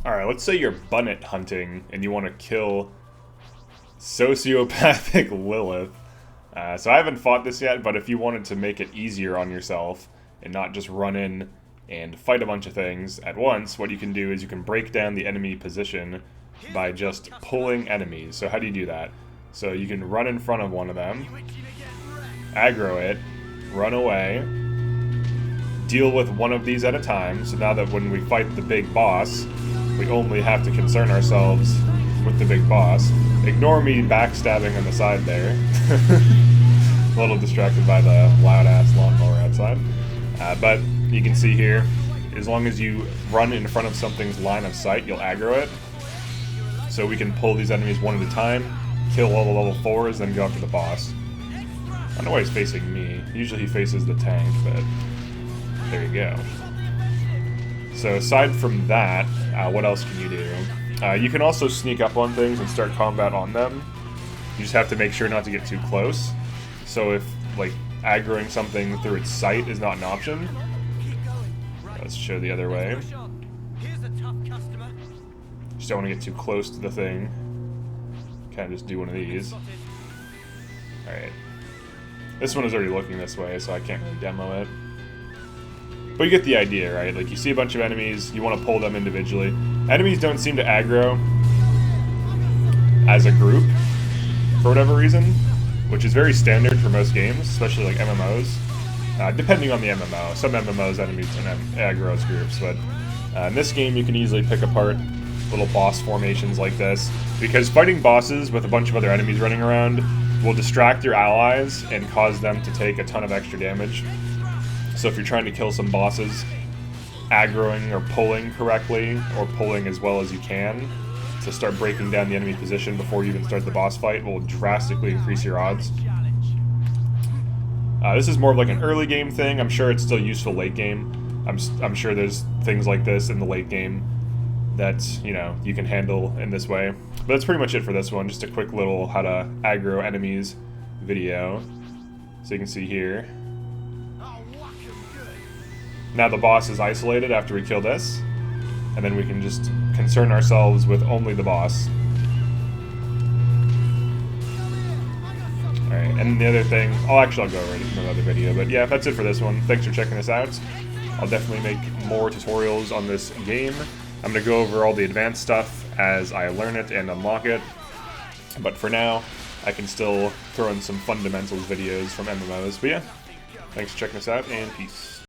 Alright, let's say you're bunnet hunting and you want to kill sociopathic Lilith. So I haven't fought this yet, but if you wanted to make it easier on yourself and not just run in and fight a bunch of things at once, what you can do is you can break down the enemy position by just pulling enemies. So how do you do that? So you can run in front of one of them, aggro it, run away, deal with one of these at a time. So now that when we fight the big boss, we only have to concern ourselves with the big boss. Ignore me backstabbing on the side there. A little distracted by the loud-ass lawnmower outside. But you can see here, as long as you run in front of something's line of sight, you'll aggro it. So we can pull these enemies one at a time, kill all the level 4s, then go after the boss. I don't know why he's facing me. Usually he faces the tank, but there you go. So aside from that, what else can you do? You can also sneak up on things and start combat on them. You just have to make sure not to get too close. So if, like, aggroing something through its sight is not an option, let's show the other way. Just don't want to get too close to the thing. Kind of just do one of these. Alright. This one is already looking this way, so I can't really demo it. But you get the idea, right? Like, you see a bunch of enemies, you want to pull them individually. Enemies don't seem to aggro as a group, for whatever reason, which is very standard for most games, especially like MMOs. Depending on the MMO. Some MMOs, enemies can aggro as groups, but in this game you can easily pick apart little boss formations like this, because fighting bosses with a bunch of other enemies running around will distract your allies and cause them to take a ton of extra damage. So if you're trying to kill some bosses, aggroing or pulling correctly, or pulling as well as you can, to start breaking down the enemy position before you even start the boss fight will drastically increase your odds. This is more of like an early game thing. I'm sure it's still useful late game. I'm sure there's things like this in the late game that, you know, you can handle in this way. But that's pretty much it for this one. Just a quick little how to aggro enemies video. So you can see here. Now the boss is isolated after we kill this, and then we can just concern ourselves with only the boss. Alright, and the other thing, I'll go over it in another video, but yeah, that's it for this one. Thanks for checking this out. I'll definitely make more tutorials on this game. I'm going to go over all the advanced stuff as I learn it and unlock it, but for now, I can still throw in some fundamentals videos from MMOs. But yeah, thanks for checking this out, and peace.